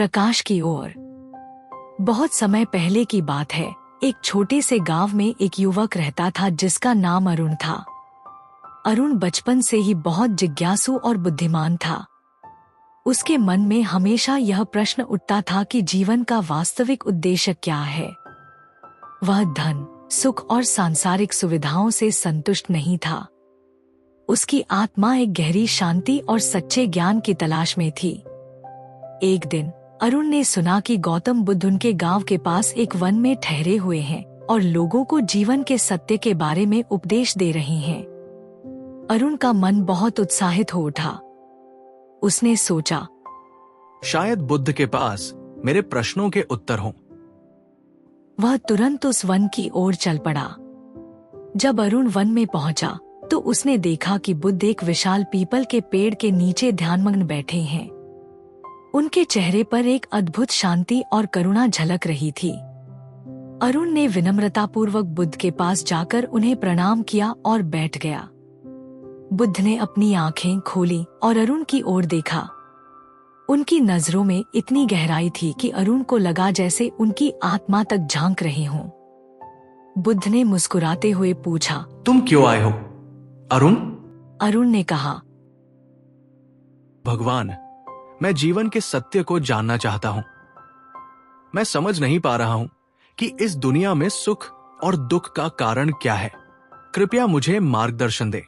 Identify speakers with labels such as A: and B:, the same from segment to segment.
A: प्रकाश की ओर। बहुत समय पहले की बात है। एक छोटे से गांव में एक युवक रहता था जिसका नाम अरुण था। अरुण बचपन से ही बहुत जिज्ञासु और बुद्धिमान था। उसके मन में हमेशा यह प्रश्न उठता था कि जीवन का वास्तविक उद्देश्य क्या है। वह धन, सुख और सांसारिक सुविधाओं से संतुष्ट नहीं था। उसकी आत्मा एक गहरी शांति और सच्चे ज्ञान की तलाश में थी। एक दिन अरुण ने सुना कि गौतम बुद्ध उनके गांव के पास एक वन में ठहरे हुए हैं और लोगों को जीवन के सत्य के बारे में उपदेश दे रहे हैं। अरुण का मन बहुत उत्साहित हो उठा। उसने सोचा,
B: शायद बुद्ध के पास मेरे प्रश्नों के उत्तर हों।
A: वह तुरंत उस वन की ओर चल पड़ा। जब अरुण वन में पहुंचा तो उसने देखा कि बुद्ध एक विशाल पीपल के पेड़ के नीचे ध्यानमग्न बैठे हैं। उनके चेहरे पर एक अद्भुत शांति और करुणा झलक रही थी। अरुण ने विनम्रतापूर्वक बुद्ध के पास जाकर उन्हें प्रणाम किया और बैठ गया। बुद्ध ने अपनी आंखें खोली और अरुण की ओर देखा। उनकी नजरों में इतनी गहराई थी कि अरुण को लगा जैसे उनकी आत्मा तक झांक रहे हों। बुद्ध ने मुस्कुराते हुए पूछा,
B: तुम क्यों आए हो, अरुण?
A: अरुण ने कहा,
B: भगवान, मैं जीवन के सत्य को जानना चाहता हूं। मैं समझ नहीं पा रहा हूं कि इस दुनिया में सुख और दुख का कारण क्या है। कृपया मुझे मार्गदर्शन दे।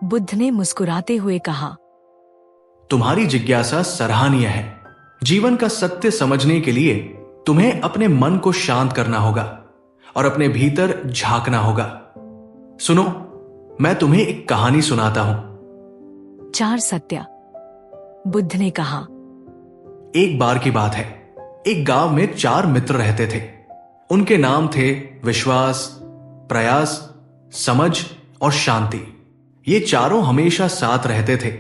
A: बुद्ध ने मुस्कुराते हुए कहा,
B: तुम्हारी जिज्ञासा सराहनीय है। जीवन का सत्य समझने के लिए तुम्हें अपने मन को शांत करना होगा और अपने भीतर झांकना होगा। सुनो, मैं तुम्हें एक कहानी सुनाता हूं।
A: 4 सत्य। बुद्ध ने कहा,
B: एक बार की बात है। एक गांव में 4 मित्र रहते थे। उनके नाम थे विश्वास, प्रयास, समझ और शांति। ये चारों हमेशा साथ रहते थे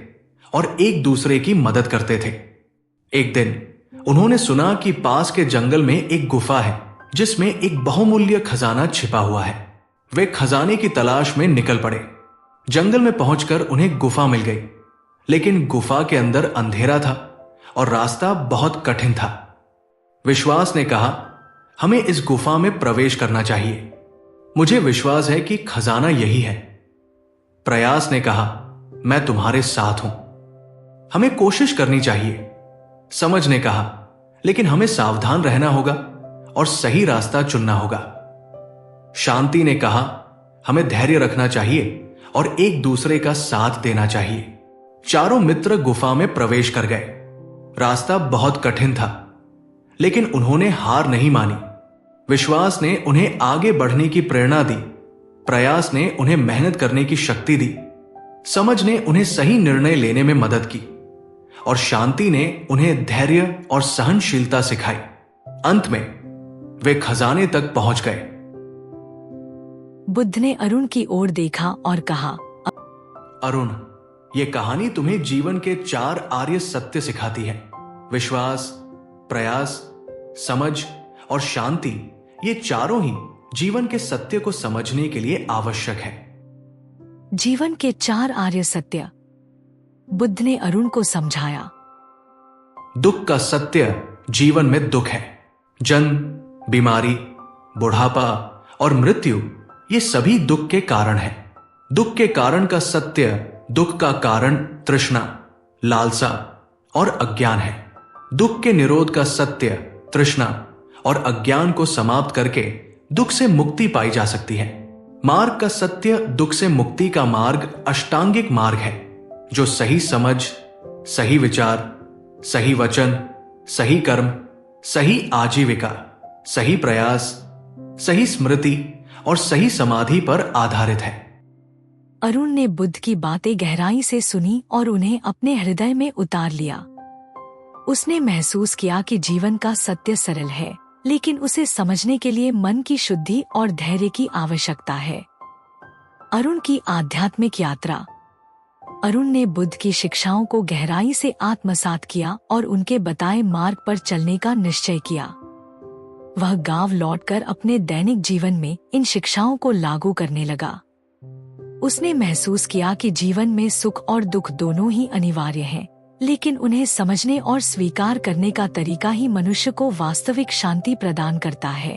B: और एक दूसरे की मदद करते थे। एक दिन उन्होंने सुना कि पास के जंगल में एक गुफा है जिसमें एक बहुमूल्य खजाना छिपा हुआ है। वे खजाने की तलाश में निकल पड़े। जंगल में पहुंचकर उन्हें गुफा मिल गई, लेकिन गुफा के अंदर अंधेरा था और रास्ता बहुत कठिन था। विश्वास ने कहा, हमें इस गुफा में प्रवेश करना चाहिए। मुझे विश्वास है कि खजाना यही है। प्रयास ने कहा, मैं तुम्हारे साथ हूं। हमें कोशिश करनी चाहिए। समझ ने कहा, लेकिन हमें सावधान रहना होगा और सही रास्ता चुनना होगा। शांति ने कहा, हमें धैर्य रखना चाहिए और एक दूसरे का साथ देना चाहिए। चारों मित्र गुफा में प्रवेश कर गए। रास्ता बहुत कठिन था, लेकिन उन्होंने हार नहीं मानी। विश्वास ने उन्हें आगे बढ़ने की प्रेरणा दी। प्रयास ने उन्हें मेहनत करने की शक्ति दी। समझ ने उन्हें सही निर्णय लेने में मदद की और शांति ने उन्हें धैर्य और सहनशीलता सिखाई। अंत में वे खजाने तक पहुंच गए।
A: बुद्ध ने अरुण की ओर देखा और कहा,
B: अरुण, ये कहानी तुम्हें जीवन के 4 आर्य सत्य सिखाती है। विश्वास, प्रयास, समझ और शांति, ये चारों ही जीवन के सत्य को समझने के लिए आवश्यक है।
A: जीवन के 4 आर्य सत्य। बुद्ध ने अरुण को समझाया।
B: दुख का सत्य जीवन में दुख है। जन्म, बीमारी, बुढ़ापा और मृत्यु, ये सभी दुख के कारण हैं। दुख के कारण का सत्य, दुख का कारण तृष्णा, लालसा और अज्ञान है। दुख के निरोध का सत्य तृष्णा और अज्ञान को समाप्त करके दुख से मुक्ति पाई जा सकती है। मार्ग का सत्य, दुख से मुक्ति का मार्ग अष्टांगिक मार्ग है, जो सही समझ, सही विचार, सही वचन, सही कर्म, सही आजीविका, सही प्रयास, सही स्मृति और सही समाधि पर आधारित है।
A: अरुण ने बुद्ध की बातें गहराई से सुनी और उन्हें अपने हृदय में उतार लिया। उसने महसूस किया कि जीवन का सत्य सरल है, लेकिन उसे समझने के लिए मन की शुद्धि और धैर्य की आवश्यकता है। अरुण की आध्यात्मिक यात्रा। अरुण ने बुद्ध की शिक्षाओं को गहराई से आत्मसात किया और उनके बताए मार्ग पर चलने का निश्चय किया। वह गांव लौटकर अपने दैनिक जीवन में इन शिक्षाओं को लागू करने लगा। उसने महसूस किया कि जीवन में सुख और दुख दोनों ही अनिवार्य हैं, लेकिन उन्हें समझने और स्वीकार करने का तरीका ही मनुष्य को वास्तविक शांति प्रदान करता है।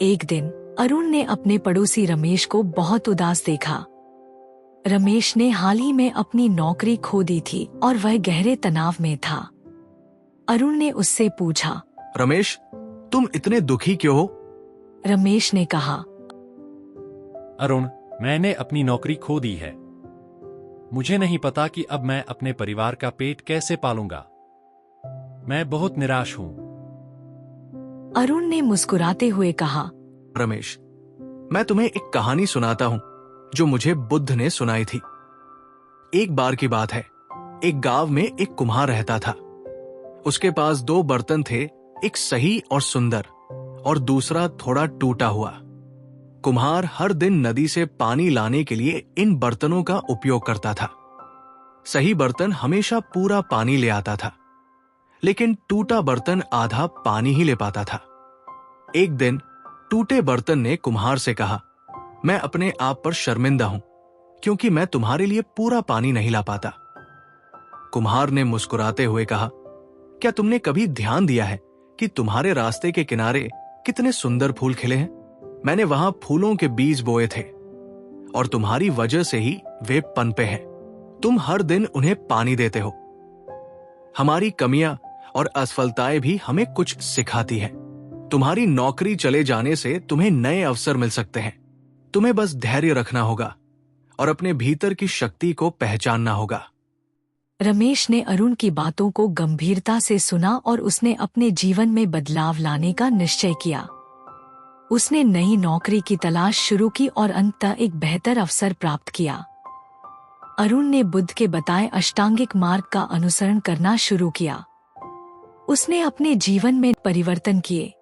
A: एक दिन अरुण ने अपने पड़ोसी रमेश को बहुत उदास देखा। रमेश ने हाल ही में अपनी नौकरी खो दी थी और वह गहरे तनाव में था। अरुण ने उससे पूछा,
B: रमेश, तुम इतने दुखी क्यों हो?
A: रमेश ने कहा,
C: अरुण, मैंने अपनी नौकरी खो दी है। मुझे नहीं पता कि अब मैं अपने परिवार का पेट कैसे पालूंगा। मैं बहुत निराश हूं।
A: अरुण ने मुस्कुराते हुए कहा,
B: रमेश, मैं तुम्हें एक कहानी सुनाता हूं जो मुझे बुद्ध ने सुनाई थी। एक बार की बात है, एक गांव में एक कुम्हार रहता था। उसके पास 2 बर्तन थे, एक सही और सुंदर और दूसरा थोड़ा टूटा हुआ। कुम्हार हर दिन नदी से पानी लाने के लिए इन बर्तनों का उपयोग करता था। सही बर्तन हमेशा पूरा पानी ले आता था, लेकिन टूटा बर्तन आधा पानी ही ले पाता था। एक दिन टूटे बर्तन ने कुम्हार से कहा, मैं अपने आप पर शर्मिंदा हूं क्योंकि मैं तुम्हारे लिए पूरा पानी नहीं ला पाता। कुम्हार ने मुस्कुराते हुए कहा, क्या तुमने कभी ध्यान दिया है कि तुम्हारे रास्ते के किनारे कितने सुंदर फूल खिले हैं? मैंने वहां फूलों के बीज बोए थे और तुम्हारी वजह से ही वे पनपे हैं। तुम हर दिन उन्हें पानी देते हो। हमारी कमियां और असफलताएं भी हमें कुछ सिखाती हैं। तुम्हारी नौकरी चले जाने से तुम्हें नए अवसर मिल सकते हैं। तुम्हें बस धैर्य रखना होगा और अपने भीतर की शक्ति को पहचानना होगा।
A: रमेश ने अरुण की बातों को गंभीरता से सुना और उसने अपने जीवन में बदलाव लाने का निश्चय किया। उसने नई नौकरी की तलाश शुरू की और अंततः एक बेहतर अवसर प्राप्त किया। अरुण ने बुद्ध के बताए अष्टांगिक मार्ग का अनुसरण करना शुरू किया। उसने अपने जीवन में परिवर्तन किए।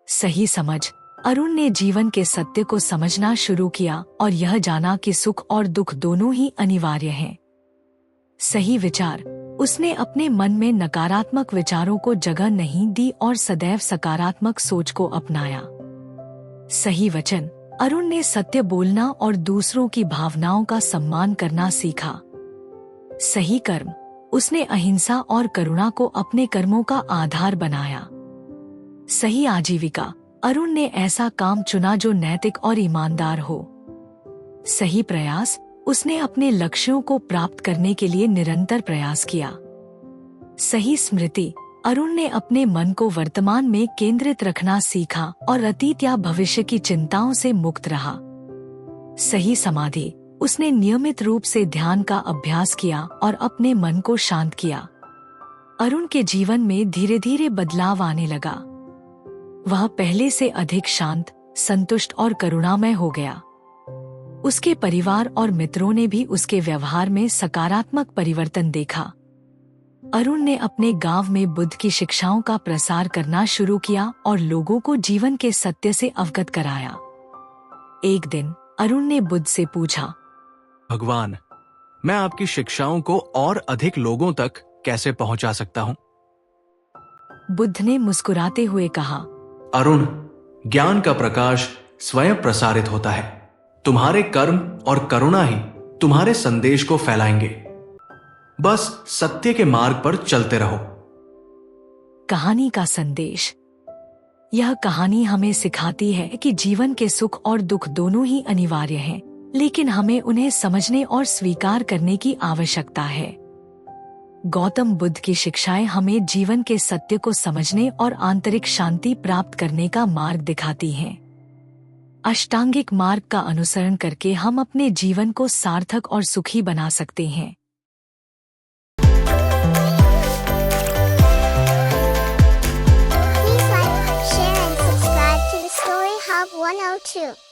A: सही समझ। अरुण ने जीवन के सत्य को समझना शुरू किया और यह जाना कि सुख और दुख दोनों ही अनिवार्य हैं। सही विचार। उसने अपने मन में नकारात्मक विचारों को जगह नहीं दी और सदैव सकारात्मक सोच को अपनाया। सही वचन। अरुण ने सत्य बोलना और दूसरों की भावनाओं का सम्मान करना सीखा। सही कर्म। उसने अहिंसा और करुणा को अपने कर्मों का आधार बनाया। सही आजीविका। अरुण ने ऐसा काम चुना जो नैतिक और ईमानदार हो। सही प्रयास। उसने अपने लक्ष्यों को प्राप्त करने के लिए निरंतर प्रयास किया। सही स्मृति। अरुण ने अपने मन को वर्तमान में केंद्रित रखना सीखा और अतीत या भविष्य की चिंताओं से मुक्त रहा। सही समाधि। उसने नियमित रूप से ध्यान का अभ्यास किया और अपने मन को शांत किया। अरुण के जीवन में धीरे धीरे बदलाव आने लगा। वह पहले से अधिक शांत, संतुष्ट और करुणामय हो गया। उसके परिवार और मित्रों ने भी उसके व्यवहार में सकारात्मक परिवर्तन देखा। अरुण ने अपने गांव में बुद्ध की शिक्षाओं का प्रसार करना शुरू किया और लोगों को जीवन के सत्य से अवगत कराया। एक दिन अरुण ने बुद्ध से पूछा,
B: भगवान, मैं आपकी शिक्षाओं को और अधिक लोगों तक कैसे पहुंचा सकता हूं?
A: बुद्ध ने मुस्कुराते हुए कहा,
B: अरुण, ज्ञान का प्रकाश स्वयं प्रसारित होता है। तुम्हारे कर्म और करुणा ही तुम्हारे संदेश को फैलाएंगे। बस सत्य के मार्ग पर चलते रहो।
A: कहानी का संदेश। यह कहानी हमें सिखाती है कि जीवन के सुख और दुख दोनों ही अनिवार्य हैं, लेकिन हमें उन्हें समझने और स्वीकार करने की आवश्यकता है। गौतम बुद्ध की शिक्षाएं हमें जीवन के सत्य को समझने और आंतरिक शांति प्राप्त करने का मार्ग दिखाती हैं। अष्टांगिक मार्ग का अनुसरण करके हम अपने जीवन को सार्थक और सुखी बना सकते हैं।
D: Please like, share and subscribe to the Story Hub 102.